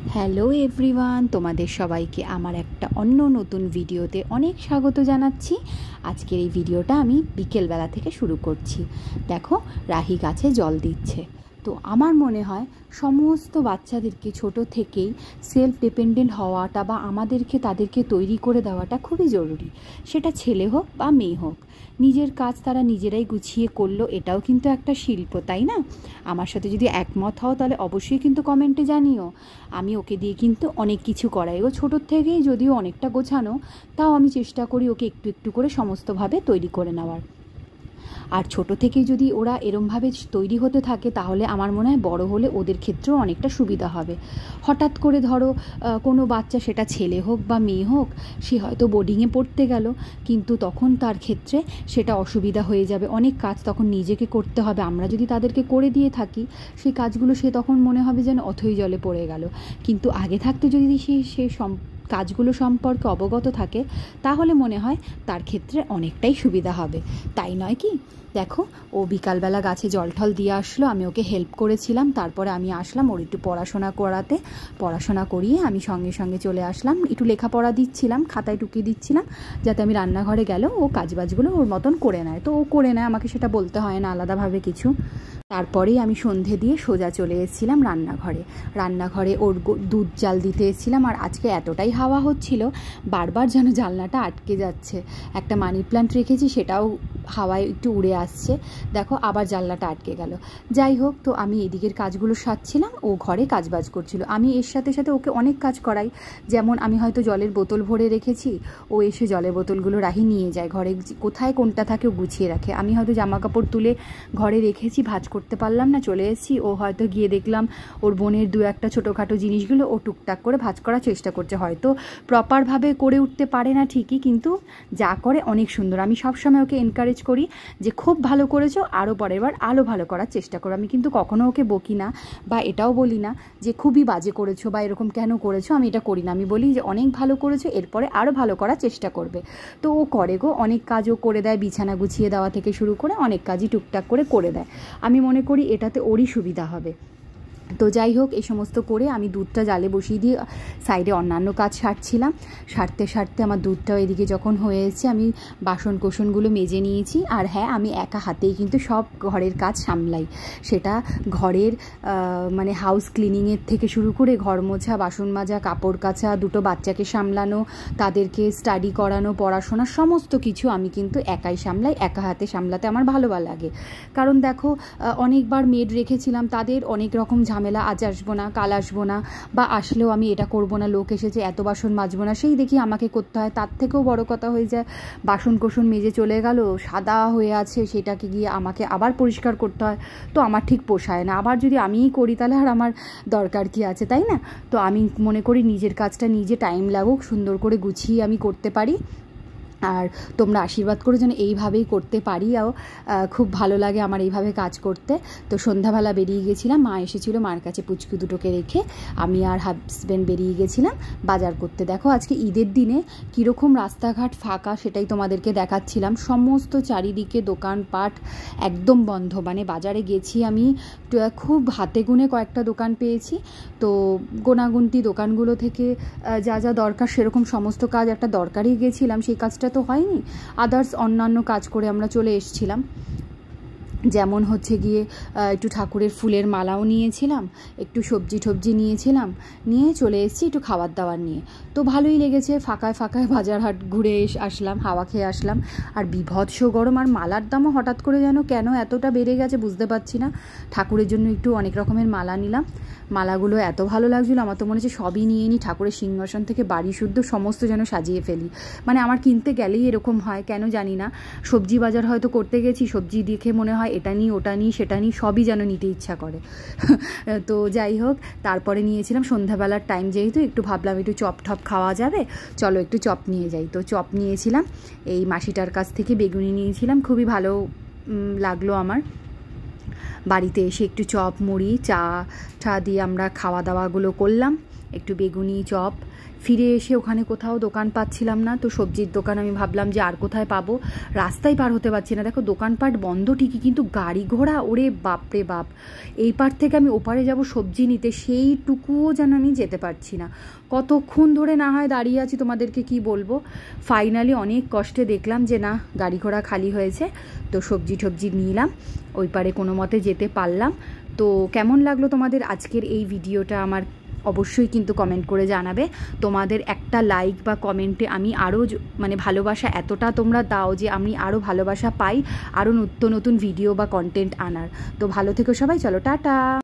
Hello everyone, তোমাদের সবাইকে আমার একটা অন্য নতুন ভিডিওতে অনেক স্বাগত জানাচ্ছি। আজকের এই ভিডিওটা আমি বিকেলবেলা থেকে শুরু করছি। দেখো, রাহি গাছে জল দিচ্ছে। তো আমার মনে হয় সমস্ত বাচ্চাদেরকে ছোট থেকেই সেলফ ডিপেন্ডেন্ট হওয়াটা বা আমাদেরকে তাদেরকে তৈরি করে দেওয়াটা খুবই জরুরি। সেটা ছেলে হোক বা মেয়ে হোক, নিজের কাজ তারা নিজেরাই গুছিয়ে করলো, এটাও কিন্তু একটা শিল্প, তাই না? আমার সাথে যদি একমত হও তাহলে অবশ্যই কিন্তু কমেন্টে জানিও। আমি ওকে দিয়ে কিন্তু অনেক কিছু করাই। ও ছোটোর থেকেই যদিও অনেকটা গোছানো, তাও আমি চেষ্টা করি ওকে একটু একটু করে সমস্তভাবে তৈরি করে নেওয়ার। আর ছোট থেকেই যদি ওরা এরমভাবে তৈরি হতে থাকে তাহলে আমার মনে হয় বড় হলে ওদের ক্ষেত্রেও অনেকটা সুবিধা হবে। হঠাৎ করে ধরো কোনো বাচ্চা, সেটা ছেলে হোক বা মেয়ে হোক, সে হয়তো বোর্ডিংয়ে পড়তে গেল, কিন্তু তখন তার ক্ষেত্রে সেটা অসুবিধা হয়ে যাবে। অনেক কাজ তখন নিজেকে করতে হবে। আমরা যদি তাদেরকে করে দিয়ে থাকি সেই কাজগুলো, সে তখন মনে হবে যেন অথই জলে পড়ে গেল। কিন্তু আগে থাকতে যদি সে কাজগুলো সম্পর্কে অবগত থাকে তাহলে মনে হয় তার ক্ষেত্রে অনেকটাই সুবিধা হবে, তাই নয় কি? দেখো, ও বিকালবেলা গাছে জল ঠল দিয়ে আসলো, আমি ওকে হেল্প করেছিলাম। তারপরে আমি আসলাম ওর একটু পড়াশোনা করাতে। পড়াশোনা করিয়ে আমি সঙ্গে সঙ্গে চলে আসলাম, একটু লেখাপড়া দিচ্ছিলাম, খাতায় টুকিয়ে দিচ্ছিলাম, যাতে আমি রান্নাঘরে গেলেও ও কাজবাজগুলো ওর মতন করে নেয়। তো ও করে নেয়, আমাকে সেটা বলতে হয় না আলাদাভাবে কিছু। তারপরেই আমি সন্ধে দিয়ে সোজা চলে এসেছিলাম রান্নাঘরে ওর দুধ জাল দিতে এসেছিলাম। আর আজকে এতটাই হাওয়া হচ্ছিল, বারবার যেন জানলাটা আটকে যাচ্ছে। একটা মানি প্ল্যান্ট রেখেছি, সেটাও হাওয়ায় একটু উড়ে আসছে। দেখো, আবার জানলাটা আটকে গেল। যাই হোক, তো আমি এদিকের কাজগুলো সারছিলাম, ও ঘরে কাজবাজ করছিল। আমি এর সাথে সাথে ওকে অনেক কাজ করাই। যেমন আমি হয়তো জলের বোতল ভরে রেখেছি, ও এসে জলের বোতলগুলো রাহি নিয়ে যায় ঘরে, কোথায় কোনটা থাকে ও গুছিয়ে রাখে। আমি হয়তো জামা কাপড় তুলে ঘরে রেখেছি, ভাঁজ করতে পারলাম না, চলে এসেছি, ও হয়তো গিয়ে দেখলাম ওর বোনের দু একটা ছোটোখাটো জিনিসগুলো ও টুকটাক করে ভাঁজ করার চেষ্টা করছে। হয়তো প্রপারভাবে করে উঠতে পারে না ঠিকই, কিন্তু যা করে অনেক সুন্দর। আমি সবসময় ওকে এনকারেজ করি যে খুব ভালো করেছো, আরও পরের বার আরও ভালো করার চেষ্টা করো। আমি কিন্তু কখনও ওকে বকি না বা এটাও বলি না যে খুবই বাজে করেছো বা এরকম কেন করেছো, আমি এটা করি না। আমি বলি যে অনেক ভালো করেছো, এরপরে আরও ভালো করার চেষ্টা করবে। তো ও করে গো, অনেক কাজও করে দেয়, বিছানা গুছিয়ে দেওয়া থেকে শুরু করে অনেক কাজই টুকটাক করে দেয়। আমি মনে করি এটাতে ওরই সুবিধা হবে। তো যাই হোক, এই সমস্ত করে আমি দুধটা জালে বসিয়ে দিয়ে সাইডে অন্যান্য কাজ সারতে সারতে আমার দুধটাও এদিকে যখন হয়েছে, আমি বাসন কোসনগুলো মেজে নিয়েছি। আর হ্যাঁ, আমি একা হাতেই কিন্তু সব ঘরের কাজ সামলাই। সেটা ঘরের মানে হাউস ক্লিনিংয়ের থেকে শুরু করে ঘর মোছা, বাসন মাজা, কাপড় কাচা, দুটো বাচ্চাকে সামলানো, তাদেরকে স্টাডি করানো, পড়াশোনা, সমস্ত কিছু আমি কিন্তু একাই সামলাই। একা হাতে সামলাতে আমার ভালো লাগে। কারণ দেখো, অনেকবার মেড রেখেছিলাম, তাদের অনেক রকম ঝামেলা, আজ আসবো না, কাল আসবো না, বা আসলেও আমি এটা করবো না, লোক এসেছে এত বাসন মাজবো না, সেই দেখি আমাকে করতে হয়। তার থেকেও বড় কথা হয়ে যায়, বাসন কোসন মেজে চলে গেল, সাদা হয়ে আছে, সেটাকে গিয়ে আমাকে আবার পরিষ্কার করতে হয়। তো আমার ঠিক পোষায় না। আবার যদি আমিই করি তাহলে আর আমার দরকার কি আছে, তাই না? তো আমি মনে করি নিজের কাজটা নিজে, টাইম লাগুক, সুন্দর করে গুছিয়ে আমি করতে পারি। আর তোমরা আশীর্বাদ করে যেন এইভাবেই করতে পারিও। খুব ভালো লাগে আমার এইভাবে কাজ করতে। তো সন্ধ্যাবেলা বেরিয়ে গেছিলাম, মা এসেছিলো, মার কাছে পুচকু দুটোকে রেখে আমি আর হাজব্যান্ড বেরিয়ে গেছিলাম বাজার করতে। দেখো, আজকে ঈদের দিনে কীরকম রাস্তাঘাট ফাঁকা সেটাই তোমাদেরকে দেখাচ্ছিলাম। সমস্ত চারিদিকে দোকানপাট একদম বন্ধ। মানে বাজারে গেছি আমি, খুব হাতে গুনে কয়েকটা দোকান পেয়েছি। তো গোনাগুনতি দোকানগুলো থেকে যা যা দরকার সেরকম সমস্ত কাজ, একটা দরকারই গেছিলাম, সেই কাজটা তো হয়নি। আদার্স অন্যান্য কাজ করে আমরা চলে এসেছিলাম। যেমন হচ্ছে গিয়ে একটু ঠাকুরের ফুলের মালাও নিয়েছিলাম, একটু সবজি টবজি নিয়েছিলাম, নিয়ে চলে এসেছি একটু খাবার দাবার নিয়ে। তো ভালোই লেগেছে, ফাঁকায় ফাঁকায় বাজার হাট ঘুরে আসলাম, হাওয়া খেয়ে আসলাম। আর বিভৎস গরম, আর মালার দামও হঠাৎ করে কেন এতটা বেড়ে গেছে বুঝতে পারছি না। ঠাকুরের জন্য একটু অনেক রকমের মালা নিলাম। মালাগুলো এত ভালো লাগছিলো, আমার তো মনে হচ্ছে সবই নিয়ে নিই, ঠাকুরের সিংহাসন থেকে বাড়ি শুদ্ধ সমস্ত যেন সাজিয়ে ফেলি। মানে আমার কিনতে গেলেই এরকম হয়, কেন জানি না। সবজি বাজার হয়তো করতে গেছি, সবজি দেখে মনে হয় এটা নিই, ওটা নিই, সেটা নিই, সবই যেন নিতে ইচ্ছা করে। তো যাই হোক, তারপরে নিয়েছিলাম সন্ধ্যাবেলার টাইম, যেহেতু একটু ভাবলাম একটু চপ টপ খাওয়া যাবে, চলো একটু চপ নিয়ে যাই। তো চপ নিয়েছিলাম, এই মাসিটার কাছ থেকে বেগুনি নিয়েছিলাম, খুবই ভালো লাগলো আমার। বাড়িতে এসে একটু চপ মুড়ি চা দিয়ে আমরা খাওয়া দাওয়াগুলো করলাম। একটু বেগুনি চপ। ফিরে এসে ওখানে কোথাও দোকান পাচ্ছিলাম না, তো সবজির দোকান আমি ভাবলাম যে আর কোথায় পাবো, রাস্তায় পার হতে পারছি না। দেখো দোকানপাট বন্ধ ঠিকই, কিন্তু গাড়ি ঘোড়া ওরে বাপরে বাপ, এই পার থেকে আমি ওপারে যাব সবজি নিতে, সেইটুকুও যেন আমি যেতে পারছি না। কতক্ষণ ধরে না হয় দাঁড়িয়ে আছি, তোমাদেরকে কি বলবো। ফাইনালি অনেক কষ্টে দেখলাম যে না, গাড়ি ঘোড়া খালি হয়েছে, তো সবজি টবজি নিলাম, ওই পারে কোনো মতে যেতে পারলাম। তো কেমন লাগলো তোমাদের আজকের এই ভিডিওটা আমার অবশ্যই কিন্তু কমেন্ট করে জানাবে। তোমাদের একটা লাইক বা কমেন্টে আমি আরও মানে ভালোবাসা এতটা তোমরা দাও যে আমি আরও ভালোবাসা পাই আরও নতুন নতুন ভিডিও বা কন্টেন্ট আনার। তো ভালো থেকো সবাই, চলো টাটা।